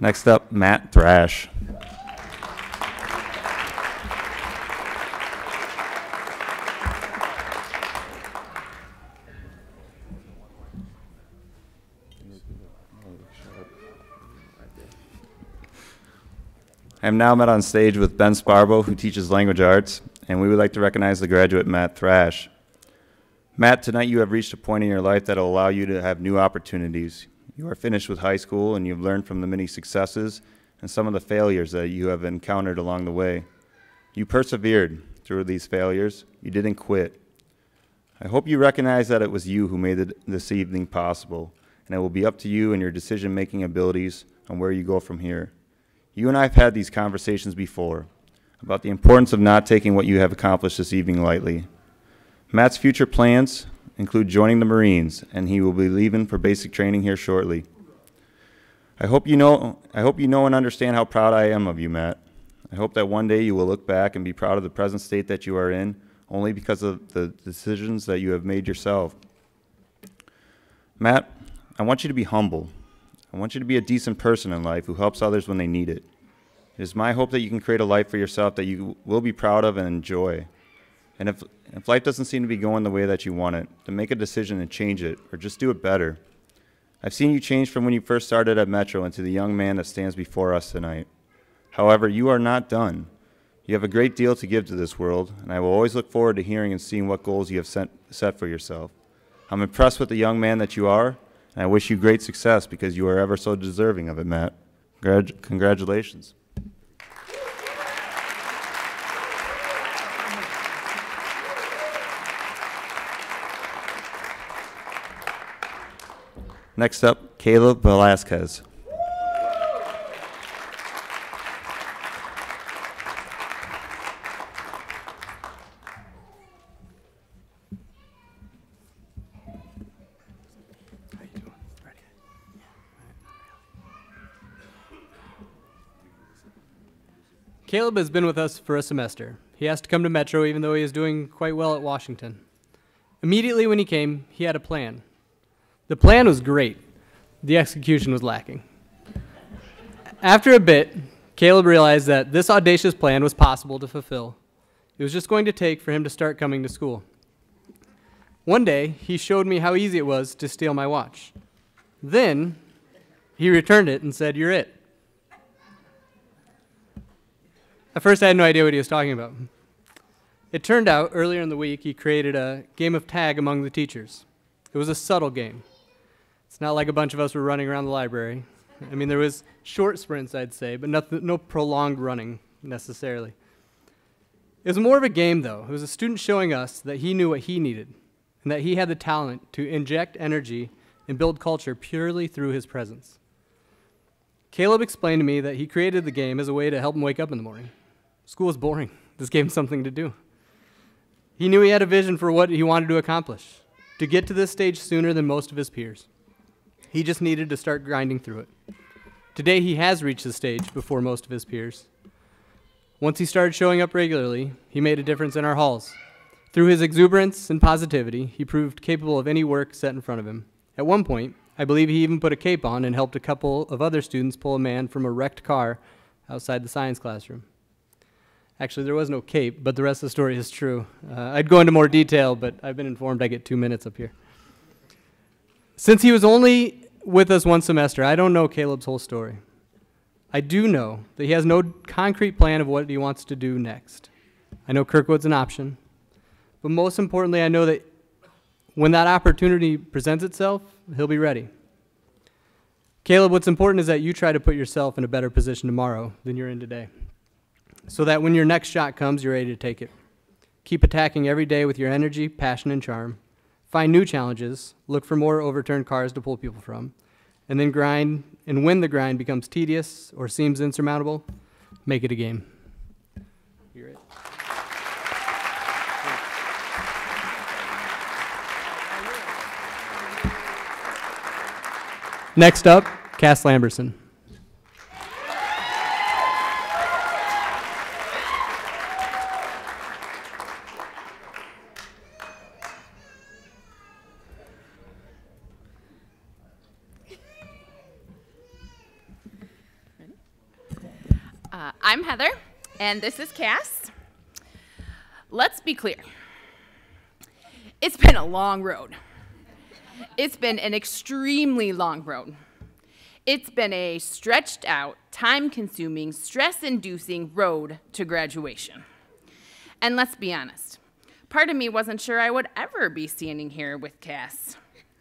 Next up, Matt Thrash. I am now met on stage with Ben Sparbo, who teaches language arts, and we would like to recognize the graduate, Matt Thrash. Matt, tonight you have reached a point in your life that will allow you to have new opportunities. You are finished with high school, and you've learned from the many successes and some of the failures that you have encountered along the way. You persevered through these failures. You didn't quit. I hope you recognize that it was you who made this evening possible, and it will be up to you and your decision-making abilities on where you go from here. You and I have had these conversations before about the importance of not taking what you have accomplished this evening lightly. Matt's future plans include joining the Marines, and he will be leaving for basic training here shortly. I hope you know and understand how proud I am of you, Matt. I hope that one day you will look back and be proud of the present state that you are in, only because of the decisions that you have made yourself. Matt, I want you to be humble. I want you to be a decent person in life who helps others when they need it. It is my hope that you can create a life for yourself that you will be proud of and enjoy. And if life doesn't seem to be going the way that you want it, then make a decision and change it, or just do it better. I've seen you change from when you first started at Metro into the young man that stands before us tonight. However, you are not done. You have a great deal to give to this world, and I will always look forward to hearing and seeing what goals you have set for yourself. I'm impressed with the young man that you are, and I wish you great success because you are ever so deserving of it, Matt. Congratulations. Next up, Kayla Velasquez. Caleb has been with us for a semester. He has to come to Metro even though he is doing quite well at Washington. Immediately when he came, he had a plan. The plan was great. The execution was lacking. After a bit, Caleb realized that this audacious plan was possible to fulfill. It was just going to take for him to start coming to school. One day, he showed me how easy it was to steal my watch. Then, he returned it and said, "You're it." At first, I had no idea what he was talking about. It turned out, earlier in the week, he created a game of tag among the teachers. It was a subtle game. It's not like a bunch of us were running around the library. I mean, there was short sprints, I'd say, but no prolonged running, necessarily. It was more of a game, though. It was a student showing us that he knew what he needed, and that he had the talent to inject energy and build culture purely through his presence. Caleb explained to me that he created the game as a way to help him wake up in the morning. School was boring. This gave him something to do. He knew he had a vision for what he wanted to accomplish, to get to this stage sooner than most of his peers. He just needed to start grinding through it. Today, he has reached the stage before most of his peers. Once he started showing up regularly, he made a difference in our halls. Through his exuberance and positivity, he proved capable of any work set in front of him. At one point, I believe he even put a cape on and helped a couple of other students pull a man from a wrecked car outside the science classroom. Actually, there was no cape, but the rest of the story is true. I'd go into more detail, but I've been informed I get 2 minutes up here. Since he was only with us one semester, I don't know Caleb's whole story. I do know that he has no concrete plan of what he wants to do next. I know Kirkwood's an option, but most importantly, I know that when that opportunity presents itself, he'll be ready. Caleb, what's important is that you try to put yourself in a better position tomorrow than you're in today, so that when your next shot comes, you're ready to take it. Keep attacking every day with your energy, passion, and charm. Find new challenges, look for more overturned cars to pull people from, and then grind, and when the grind becomes tedious or seems insurmountable, make it a game. You're it. Next up, Cass Lamberson. I'm Heather, and this is Cass. Let's be clear. It's been a long road. It's been an extremely long road. It's been a stretched out, time-consuming, stress-inducing road to graduation. And let's be honest, part of me wasn't sure I would ever be standing here with Cass.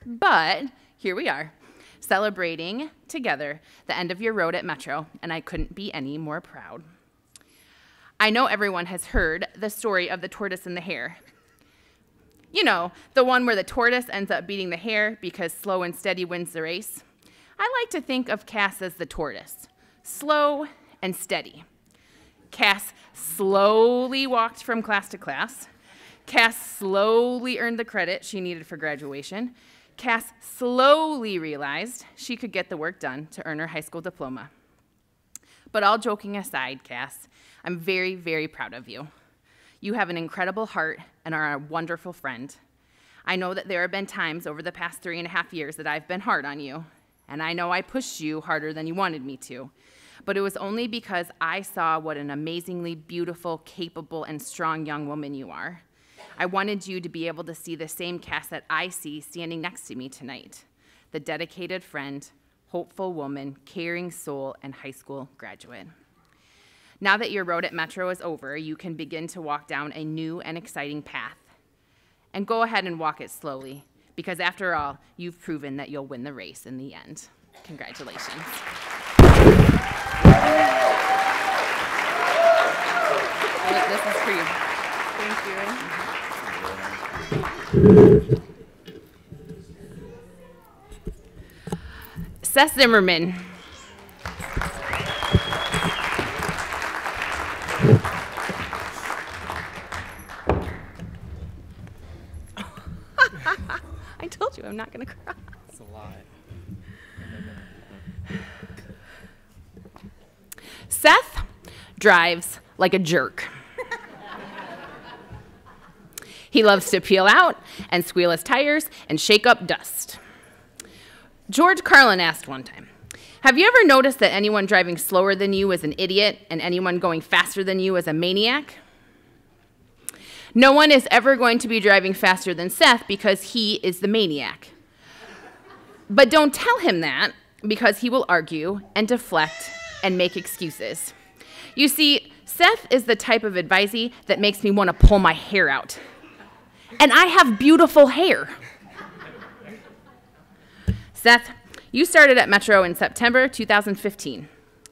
But here we are, celebrating together the end of your road at Metro, and I couldn't be any more proud. I know everyone has heard the story of the tortoise and the hare. You know, the one where the tortoise ends up beating the hare because slow and steady wins the race. I like to think of Cass as the tortoise, slow and steady. Cass slowly walked from class to class. Cass slowly earned the credit she needed for graduation. Cass slowly realized she could get the work done to earn her high school diploma. But all joking aside, Cass, I'm very, very proud of you. You have an incredible heart and are a wonderful friend. I know that there have been times over the past 3.5 years that I've been hard on you, and I know I pushed you harder than you wanted me to, but it was only because I saw what an amazingly beautiful, capable, and strong young woman you are. I wanted you to be able to see the same Cass that I see standing next to me tonight, the dedicated friend, hopeful woman, caring soul, and high school graduate. Now that your road at Metro is over, you can begin to walk down a new and exciting path. And go ahead and walk it slowly, because after all, you've proven that you'll win the race in the end. Congratulations. This is for you. Thank you. Seth Merman. I told you I'm not going to cry. It's a lie. Seth drives like a jerk. He loves to peel out and squeal his tires and shake up dust. George Carlin asked one time, have you ever noticed that anyone driving slower than you is an idiot and anyone going faster than you is a maniac? No one is ever going to be driving faster than Seth because he is the maniac. But don't tell him that because he will argue and deflect and make excuses. You see, Seth is the type of advisee that makes me want to pull my hair out. And I have beautiful hair. Seth, you started at Metro in September 2015.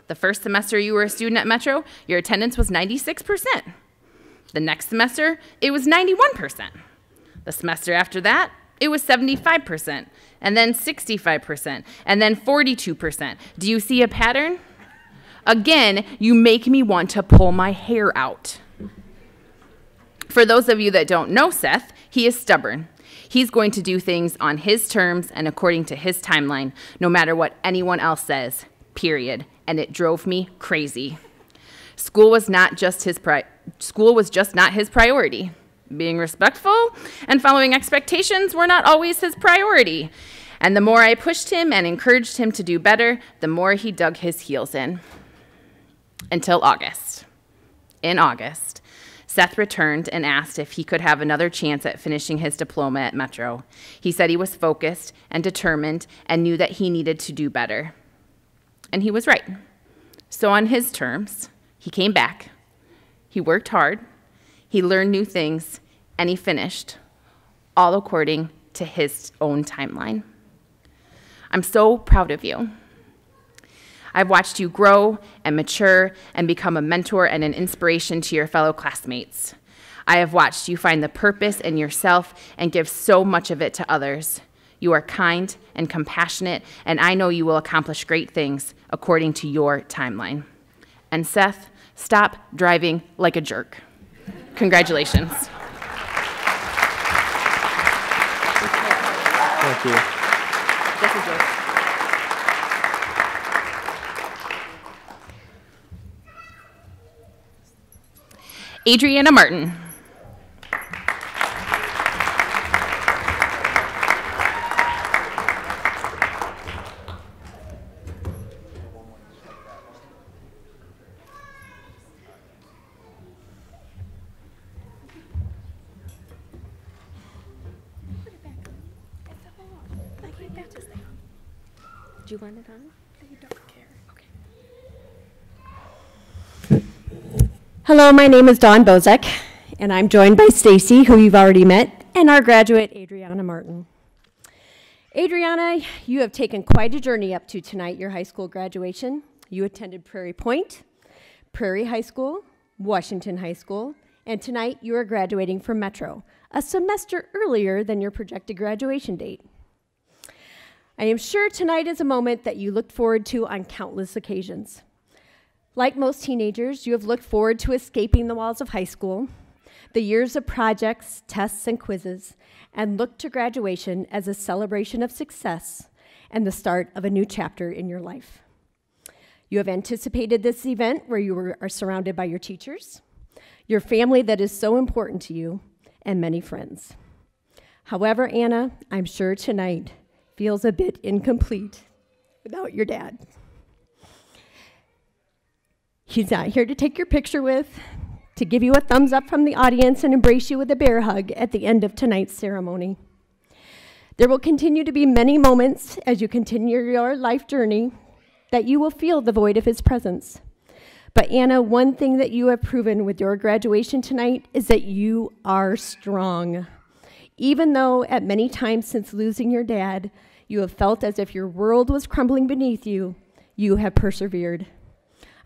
The first semester you were a student at Metro, your attendance was 96%. The next semester, it was 91%. The semester after that, it was 75%, and then 65%, and then 42%. Do you see a pattern? Again, you make me want to pull my hair out. For those of you that don't know Seth, he is stubborn. He's going to do things on his terms and according to his timeline, no matter what anyone else says, period. And it drove me crazy. School was just not his priority. Being respectful and following expectations were not always his priority. And the more I pushed him and encouraged him to do better, the more he dug his heels in. Until August. In August, Seth Seth returned and asked if he could have another chance at finishing his diploma at Metro. He said he was focused and determined and knew that he needed to do better. And he was right. So on his terms, he came back, he worked hard, he learned new things, and he finished, all according to his own timeline. I'm so proud of you. I've watched you grow and mature and become a mentor and an inspiration to your fellow classmates. I have watched you find the purpose in yourself and give so much of it to others. You are kind and compassionate, and I know you will accomplish great things according to your timeline. And Seth, stop driving like a jerk. Congratulations. Thank you. This is yours. Adriana Martin. Do you want it on? You don't care. Okay. Hello, my name is Dawn Bozek, and I'm joined by Stacy, who you've already met, and our graduate, Adriana Martin. Adriana, you have taken quite a journey up to tonight, your high school graduation. You attended Prairie Point, Prairie High School, Washington High School, and tonight you are graduating from Metro, a semester earlier than your projected graduation date. I am sure tonight is a moment that you looked forward to on countless occasions. Like most teenagers, you have looked forward to escaping the walls of high school, the years of projects, tests, and quizzes, and looked to graduation as a celebration of success and the start of a new chapter in your life. You have anticipated this event where you are surrounded by your teachers, your family that is so important to you, and many friends. However, Anna, I'm sure tonight feels a bit incomplete without your dad. He's not here to take your picture with, to give you a thumbs up from the audience and embrace you with a bear hug at the end of tonight's ceremony. There will continue to be many moments as you continue your life journey that you will feel the void of his presence. But Anna, one thing that you have proven with your graduation tonight is that you are strong. Even though at many times since losing your dad, you have felt as if your world was crumbling beneath you, you have persevered.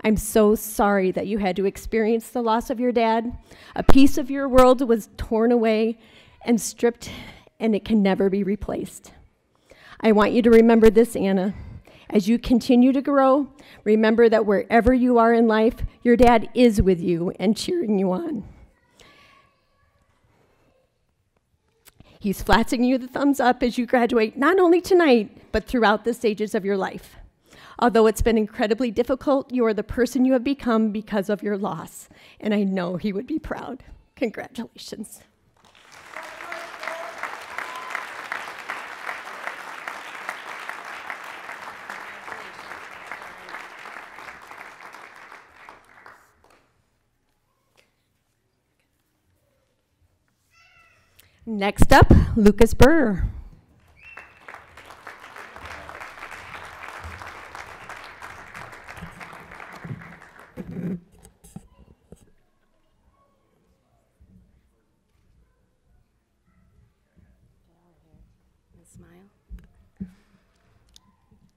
I'm so sorry that you had to experience the loss of your dad. A piece of your world was torn away and stripped, and it can never be replaced. I want you to remember this, Anna. As you continue to grow, remember that wherever you are in life, your dad is with you and cheering you on. He's flashing you the thumbs up as you graduate, not only tonight, but throughout the stages of your life. Although it's been incredibly difficult, you are the person you have become because of your loss, and I know he would be proud. Congratulations. Next up, Lucas Burr. Smile.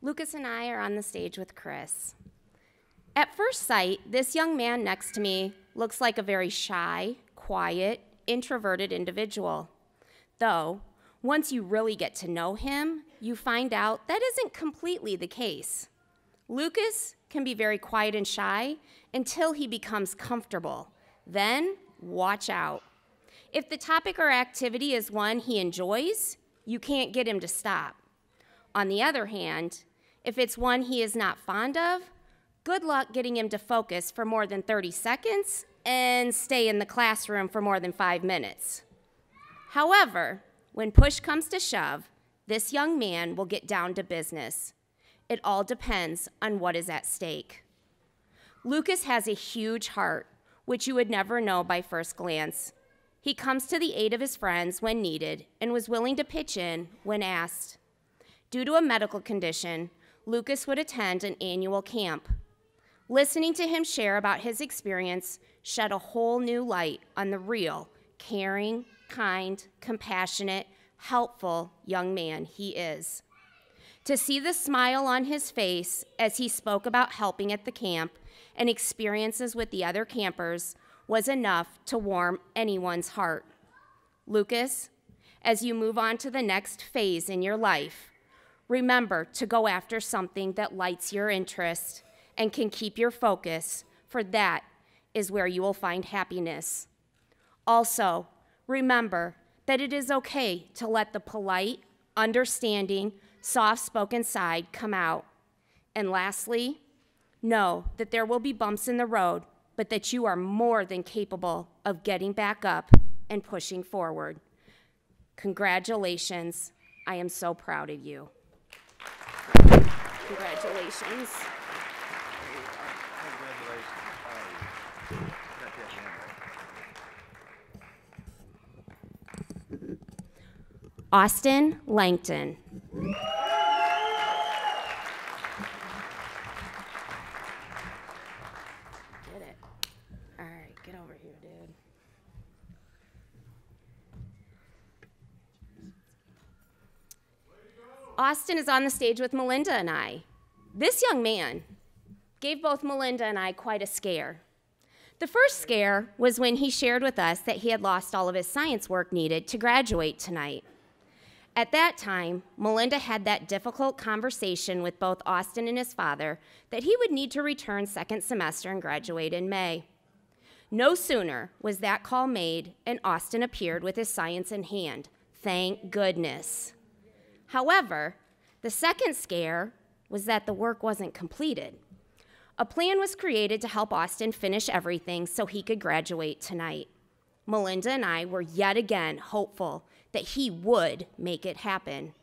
Lucas and I are on the stage with Chris. At first sight, this young man next to me looks like a very shy, quiet, introverted individual. Though, once you really get to know him, you find out that isn't completely the case. Lucas can be very quiet and shy until he becomes comfortable. Then, watch out. If the topic or activity is one he enjoys, you can't get him to stop. On the other hand, if it's one he is not fond of, good luck getting him to focus for more than 30 seconds and stay in the classroom for more than 5 minutes. However, when push comes to shove, this young man will get down to business. It all depends on what is at stake. Lucas has a huge heart, which you would never know by first glance. He comes to the aid of his friends when needed and was willing to pitch in when asked. Due to a medical condition, Lucas would attend an annual camp. Listening to him share about his experience shed a whole new light on the real, caring, kind, compassionate, helpful young man he is. To see the smile on his face as he spoke about helping at the camp and experiences with the other campers was enough to warm anyone's heart. Lucas, as you move on to the next phase in your life, remember to go after something that lights your interest and can keep your focus, for that is where you will find happiness. Also, remember that it is okay to let the polite, understanding, soft-spoken side come out. And lastly, know that there will be bumps in the road, but that you are more than capable of getting back up and pushing forward. Congratulations. I am so proud of you. Congratulations. Austin Langton. Get it. All right, get over here, dude. Austin is on the stage with Melinda and I. This young man gave both Melinda and I quite a scare. The first scare was when he shared with us that he had lost all of his science work needed to graduate tonight. At that time, Melinda had that difficult conversation with both Austin and his father that he would need to return second semester and graduate in May. No sooner was that call made and Austin appeared with his science in hand. Thank goodness. However, the second scare was that the work wasn't completed. A plan was created to help Austin finish everything so he could graduate tonight. Melinda and I were yet again hopeful that he would make it happen.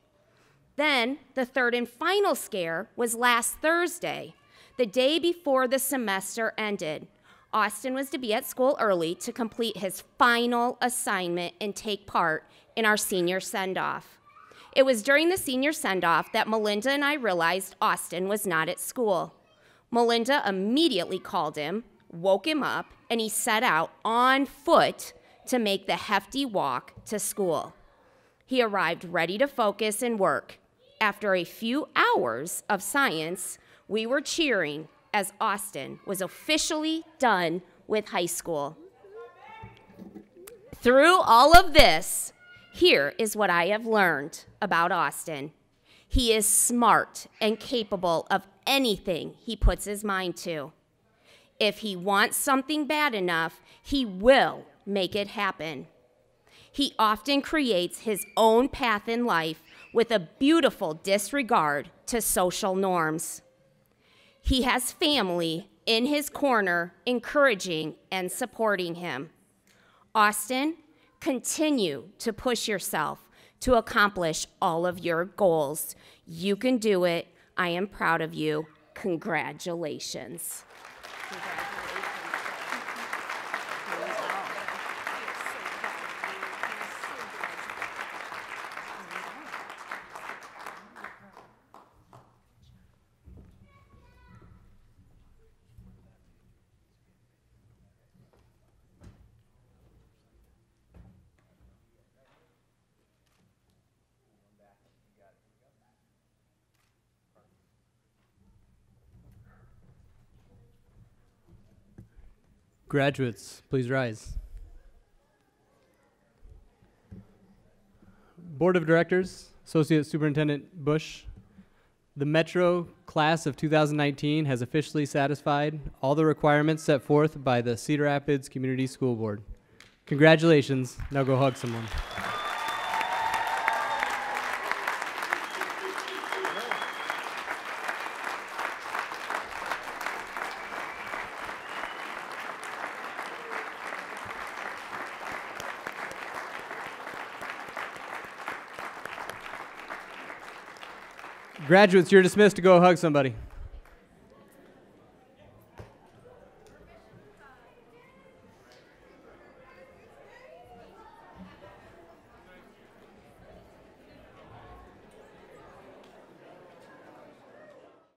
Then, the third and final scare was last Thursday, the day before the semester ended. Austin was to be at school early to complete his final assignment and take part in our senior send-off. It was during the senior send-off that Melinda and I realized Austin was not at school. Melinda immediately called him, woke him up, and he set out on foot to make the hefty walk to school. He arrived ready to focus and work. After a few hours of science, we were cheering as Austin was officially done with high school. Through all of this, here is what I have learned about Austin. He is smart and capable of anything he puts his mind to. If he wants something bad enough, he will make it happen. He often creates his own path in life with a beautiful disregard to social norms. He has family in his corner, encouraging and supporting him. Austin, continue to push yourself to accomplish all of your goals. You can do it. I am proud of you. Congratulations. Graduates, please rise. Board of Directors, Associate Superintendent Bush, the Metro class of 2019 has officially satisfied all the requirements set forth by the Cedar Rapids Community School Board. Congratulations. Now go hug someone. Graduates, you're dismissed to go hug somebody.